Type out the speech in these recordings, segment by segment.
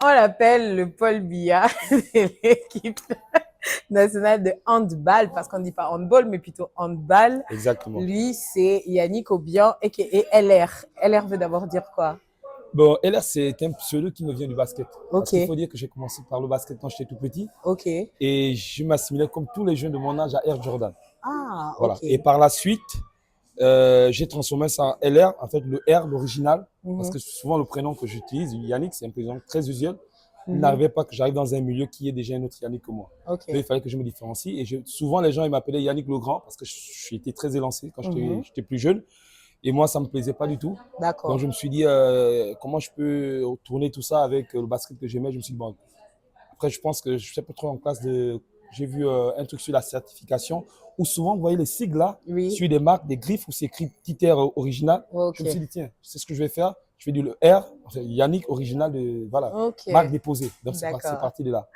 On l'appelle le Paul Biya de l'équipe nationale de handball, parce qu'on ne dit pas handball, mais plutôt handball. Exactement. Lui, c'est Yannick Obian, a.k.a. LR. LR veut d'abord dire quoi? Bon, et là, c'est un pseudo qui me vient du basket. Parce Ok, qu'il faut dire que j'ai commencé par le basket quand j'étais tout petit. ok. Et je m'assimilais comme tous les jeunes de mon âge à Air Jordan. Ah, Voilà. ok. Et par la suite, j'ai transformé ça en LR, en fait, le R, l'original. Parce Mhm, que souvent, le prénom que j'utilise, Yannick, c'est un prénom très usuel. Il mhm. n'arrivait pas que j'arrive dans un milieu qui est déjà un autre Yannick que moi. Ok. Donc, il fallait que je me différencie. Et souvent, les gens ils m'appelaient Yannick le Grand parce que j'étais très élancé quand Mhm. j'étais plus jeune. Et moi, ça ne me plaisait pas du tout. Donc, D'accord. je me suis dit, comment je peux tourner tout ça avec le basket que j'aimais. Je me suis dit, bon, après, je pense que je ne sais pas trop en classe de. J'ai vu un truc sur la certification où souvent, vous voyez les sigles là, Oui. sur des marques, des griffes où c'est écrit titre original. Je Ok. me suis dit, tiens, c'est ce que je vais faire. Je vais dire le R, enfin, Yannick original de. Voilà, Ok. marque déposée. Donc, c'est D'accord. parti de là.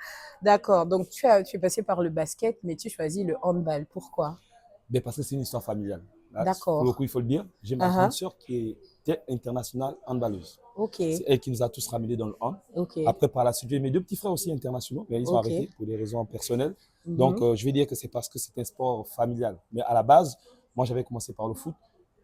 D'accord. Donc, tu es passé par le basket, mais tu choisis le handball. Pourquoi? Mais parce que c'est une histoire familiale. Là, pour le D'accord. coup, il faut le dire. J'ai ma grande Uh-huh. sœur qui était internationale handballeuse. Ok. C'est elle qui nous a tous ramenés dans le hand. Ok. Après, par la suite, j'ai mes deux petits frères aussi internationaux, mais ils ont Ok. arrêté pour des raisons personnelles. Donc, Mhm. je vais dire que c'est parce que c'est un sport familial. Mais à la base, moi, j'avais commencé par le foot.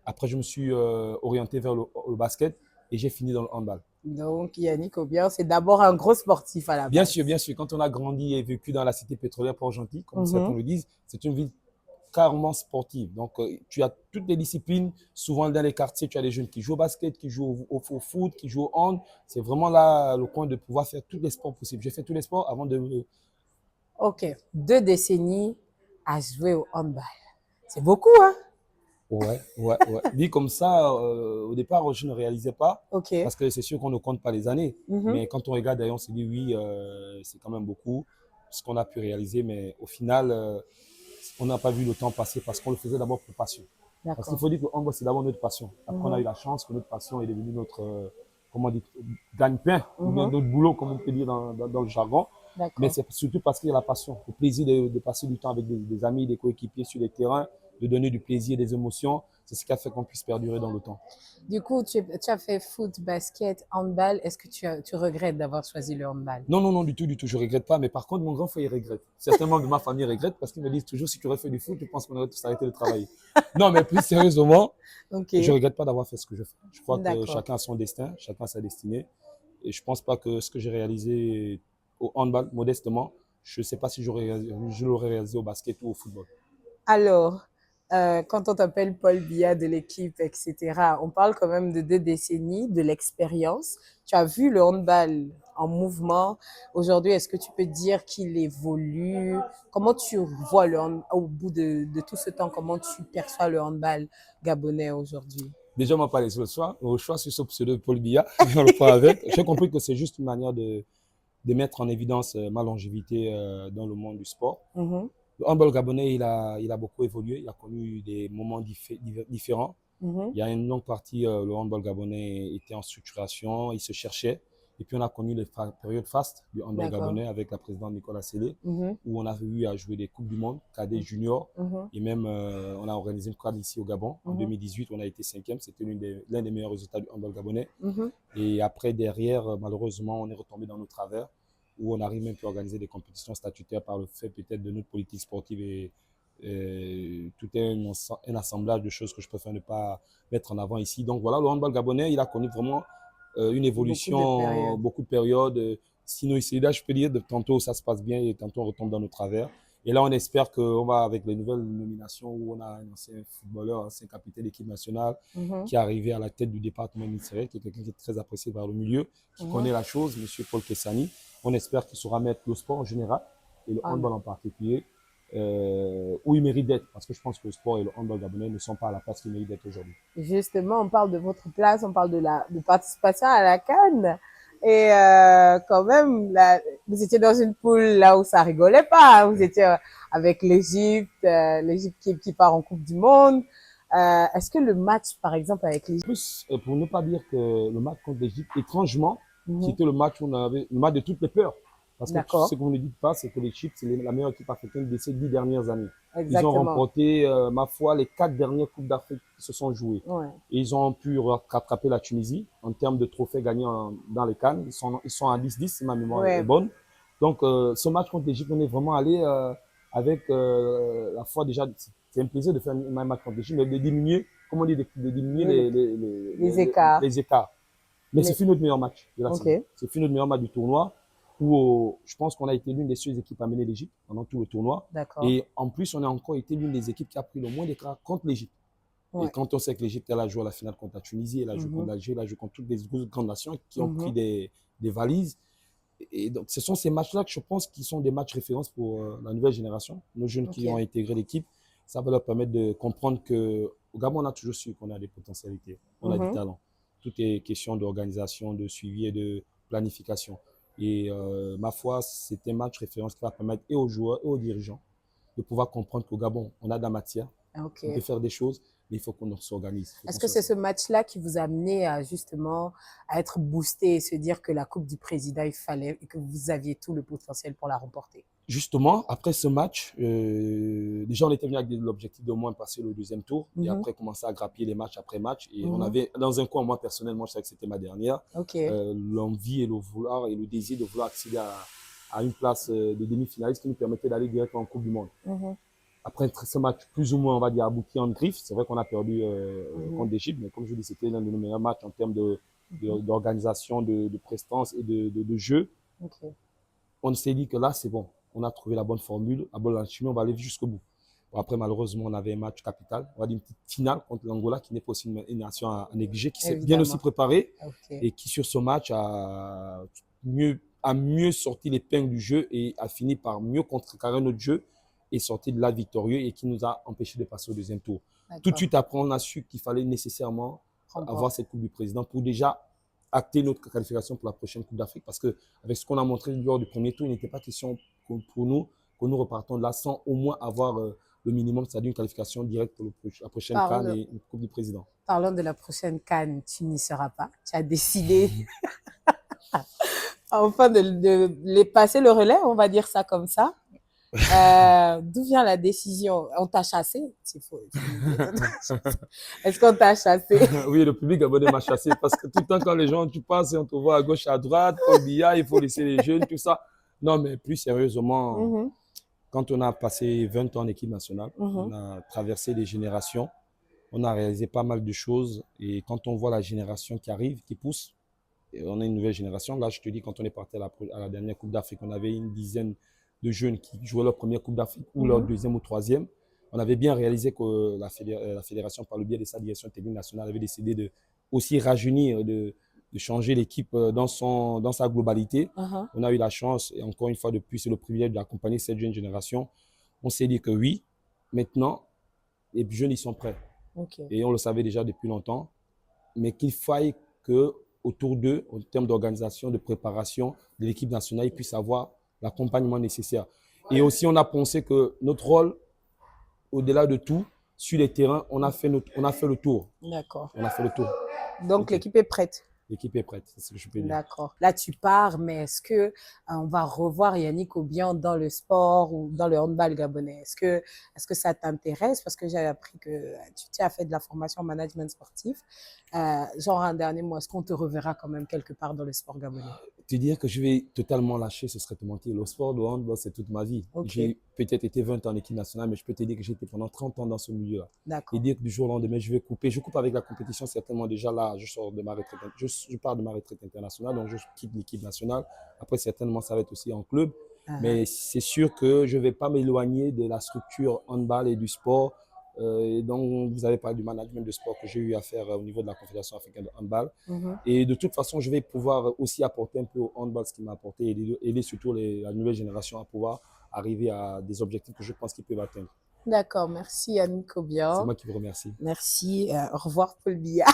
Après, je me suis orienté vers le basket et j'ai fini dans le handball. Donc, Yannick Obian, c'est d'abord un gros sportif à la Bien base. sûr, quand on a grandi et vécu dans la cité pétrolière Port-Gentil, comme certains Mhm. le disent, c'est une ville carrément sportive. Donc, tu as toutes les disciplines. Souvent, dans les quartiers, tu as des jeunes qui jouent au basket, qui jouent au foot, qui jouent au hand. C'est vraiment là le coin de pouvoir faire tous les sports possibles. J'ai fait tous les sports avant de. Ok. 2 décennies à jouer au handball. C'est beaucoup, hein? Ouais, ouais, ouais. Dit comme ça, au départ, je ne réalisais pas, Ok. parce que c'est sûr qu'on ne compte pas les années. Mhm. Mais quand on regarde d'ailleurs, on se dit oui, c'est quand même beaucoup ce qu'on a pu réaliser. Mais au final, on n'a pas vu le temps passer parce qu'on le faisait d'abord pour passion. Parce qu'il D'accord. faut dire que le handball, c'est d'abord notre passion. Après, on a eu Mhm. la chance que notre passion est devenue notre, comment on dit, gagne-pain, ou bien Mhm. notre boulot, comme on peut dire dans le jargon. Mais D'accord. c'est surtout parce qu'il y a la passion, le plaisir de passer du temps avec des amis, des coéquipiers sur les terrains, de donner du plaisir, des émotions. C'est ce qui a fait qu'on puisse perdurer dans le temps. Du coup, tu as fait foot, basket, handball. Est-ce que tu regrettes d'avoir choisi le handball? Non, non, non, du tout, du tout. Je ne regrette pas. Mais par contre, mon grand frère, il regrette. Certains membres de ma famille regrettent parce qu'ils me disent toujours si tu aurais fait du foot, je pense qu'on aurait tous arrêté de travailler. Non, mais plus sérieusement, Ok. je ne regrette pas d'avoir fait ce que je fais. Je crois que D'accord. chacun a son destin, chacun a sa destinée. Et je ne pense pas que ce que j'ai réalisé au handball, modestement, je ne sais pas si je l'aurais réalisé au basket ou au football. Alors, quand on t'appelle Paul Biya de l'équipe, etc., on parle quand même de 2 décennies, de l'expérience. Tu as vu le handball en mouvement. Aujourd'hui, est-ce que tu peux dire qu'il évolue? Comment tu vois au bout de tout ce temps, comment tu perçois le handball gabonais aujourd'hui? Déjà, on m'a parlé au choix sur ce pseudo Paul Biya, on le prend avec. J'ai compris que c'est juste une manière de mettre en évidence ma longévité dans le monde du sport. Mhm, Le handball gabonais, il a beaucoup évolué, il a connu des moments différents. mhm, Il y a une longue partie, le handball gabonais était en structuration, il se cherchait. Et puis on a connu les périodes fastes du handball d'accord. gabonais avec la présidente Nicolas Sélé, Mhm, où on a eu à jouer des Coupes du Monde, cadets juniors. mhm, Et même, on a organisé une quad ici au Gabon. En mhm, 2018, on a été cinquième. C'était l'un des meilleurs résultats du handball gabonais. mhm. Et après, derrière, malheureusement, on est retombé dans nos travers, où on arrive même plus à organiser des compétitions statutaires par le fait peut-être de notre politique sportive et tout est un assemblage de choses que je préfère ne pas mettre en avant ici. Donc voilà, le handball gabonais, il a connu vraiment une Beaucoup de évolution, périodes. beaucoup de périodes. Sinon, ici, là, je peux dire, de tantôt ça se passe bien et tantôt on retombe dans nos travers. Et là, on espère qu'on va, avec les nouvelles nominations, où on a un ancien footballeur, un ancien capitaine d'équipe nationale, Mhm, qui est arrivé à la tête du département ministériel, qui est quelqu'un qui est très apprécié par le milieu, qui mhm. connaît la chose, M. Paul Kessani. On espère qu'il saura mettre le sport en général et le Ah, handball en particulier où il mérite d'être. Parce que je pense que le sport et le handball gabonais ne sont pas à la place qu'ils méritent d'être aujourd'hui. justement, on parle de votre place, on parle de participation à la CAN. Et quand même, là, vous étiez dans une poule là où ça rigolait pas. Vous étiez avec l'Égypte qui part en Coupe du Monde. Est-ce que le match, par exemple, avec l'Égypte, Plus, pour ne pas dire que le match contre l'Égypte, étrangement, Mhm. c'était le match où on avait le match de toutes les peurs. Parce que ce D'accord. que vous ne dites pas, c'est que l'Égypte, c'est la meilleure équipe africaine de ces 10 dernières années. Ils ont Exactement. remporté, ma foi, les 4 dernières Coupes d'Afrique qui se sont jouées. Ouais. Et ils ont pu rattraper la Tunisie en termes de trophées gagnés dans les CAN. Ils sont à 10-10, si ma mémoire est Ouais. bonne. Donc, ce match contre l'Égypte, on est vraiment allé avec la foi déjà. C'est un plaisir de faire un match contre l'Égypte, mais de diminuer, comment on dit, de diminuer Les écarts. les écarts. Mais ce Mais, fut notre meilleur match de la ok. saison. Ce fut notre meilleur match du tournoi où je pense qu'on a été l'une des seules équipes à mener l'Égypte pendant tout le tournoi. D'accord. Et en plus, on a encore été l'une des équipes qui a pris le moins d'écarts contre l'Égypte. Et Ouais. quand on sait que l'Égypte, elle a joué à la finale contre la Tunisie, elle a joué contre l'Algérie, elle a joué contre toutes les grandes nations qui ont pris des valises. Et donc, ce sont ces matchs-là que je pense qui sont des matchs références pour la nouvelle génération. Nos jeunes qui ont intégré l'équipe, ça va leur permettre de comprendre qu'au Gabon, on a toujours su qu'on a des potentialités, on a du talent. Tout est question d'organisation, de suivi et de planification. Et ma foi, c'est un match référence qui va permettre et aux joueurs et aux dirigeants de pouvoir comprendre qu'au Gabon, on a de la matière, on peut faire des choses, mais il faut qu'on s'organise. Est-ce que c'est ce match-là qui vous a amené à justement à être boosté et se dire que la Coupe du Président, il fallait et que vous aviez tout le potentiel pour la remporter? Justement, après ce match, déjà on était venu avec l'objectif de moins passer le deuxième tour et après commencer à grappiller les matchs après match. Et on avait, dans un coin, moi personnellement, je savais que c'était ma dernière, l'envie et le vouloir et le désir de vouloir accéder à une place de demi-finaliste qui nous permettait d'aller directement en Coupe du Monde. Après ce match, plus ou moins, on va dire, abouti en griffe. C'est vrai qu'on a perdu contre l'Égypte, mais comme je vous dis, c'était l'un de nos meilleurs matchs en termes d'organisation, de prestance et de jeu. On s'est dit que là, c'est bon. On a trouvé la bonne formule, la bonne alchimie, on va aller jusqu'au bout. Bon, après, malheureusement, on avait un match capital. On va dire une petite finale contre l'Angola, qui n'est pas aussi une nation à négliger, qui s'est bien aussi préparée et qui, sur ce match, a mieux sorti l'épingle du jeu et a fini par mieux contrecarrer notre jeu et sorti de là victorieux et qui nous a empêché de passer au deuxième tour. Tout de suite après, on a su qu'il fallait nécessairement avoir cette Coupe du Président pour déjà acter notre qualification pour la prochaine Coupe d'Afrique parce qu'avec ce qu'on a montré lors du premier tour, il n'était pas question pour nous que nous repartons de là sans au moins avoir le minimum, c'est-à-dire une qualification directe pour la prochaine CAN et une Coupe du Président. Parlons de la prochaine CAN, tu n'y seras pas. Tu as décidé enfin de les passer le relais, on va dire ça comme ça. D'où vient la décision? On t'a chassé? Est-ce qu'on t'a chassé? Oui, le public abonné m'a chassé parce que tout le temps quand les gens, tu passes et on te voit à gauche, à droite, Paul Biya, il faut laisser les jeunes, tout ça. Non, mais plus sérieusement, quand on a passé 20 ans en équipe nationale, on a traversé des générations, on a réalisé pas mal de choses et quand on voit la génération qui arrive, qui pousse, et on a une nouvelle génération. Là, je te dis, quand on est parti à la dernière Coupe d'Afrique, on avait une dizaine de jeunes qui jouaient leur première Coupe d'Afrique ou leur deuxième ou troisième. On avait bien réalisé que la fédération, par le biais de sa direction technique nationale, avait décidé de aussi rajeunir, de changer l'équipe dans sa globalité. On a eu la chance, et encore une fois de plus, c'est le privilège d'accompagner cette jeune génération. On s'est dit que oui, maintenant, les jeunes, ils sont prêts. Et on le savait déjà depuis longtemps, mais qu'il faille que autour d'eux, en termes d'organisation, de préparation de l'équipe nationale, ils puissent avoir l'accompagnement nécessaire. Et aussi, on a pensé que notre rôle, au-delà de tout, sur les terrains, on a fait le tour. D'accord. On a fait le tour. Donc, l'équipe est prête? L'équipe est prête, c'est ce que je peux dire. D'accord. Là, tu pars, mais est-ce que on va revoir Yannick Obian dans le sport ou dans le handball gabonais? Est-ce que ça t'intéresse? Parce que j'ai appris que tu as fait de la formation en management sportif. Genre un dernier mot, est-ce qu'on te reverra quand même quelque part dans le sport gabonais? Te dire que je vais totalement lâcher, ce serait te mentir. Le sport, le handball, c'est toute ma vie. J'ai peut-être été 20 ans en équipe nationale, mais je peux te dire que j'ai été pendant 30 ans dans ce milieu-là. Et dire que du jour au lendemain, je vais couper. Je coupe avec la compétition, certainement déjà là, je sors de ma retraite. Je pars de ma retraite internationale, donc je quitte l'équipe nationale. Après, certainement, ça va être aussi en club. Mais c'est sûr que je ne vais pas m'éloigner de la structure handball et du sport. Et donc, vous avez parlé du management de sport que j'ai eu à faire au niveau de la Confédération africaine de handball. Et de toute façon, je vais pouvoir aussi apporter un peu au handball ce qui m'a apporté et aider surtout la nouvelle génération à pouvoir arriver à des objectifs que je pense qu'ils peuvent atteindre. D'accord, merci Yannick Obian. C'est moi qui vous remercie. Merci, au revoir Paul Biya.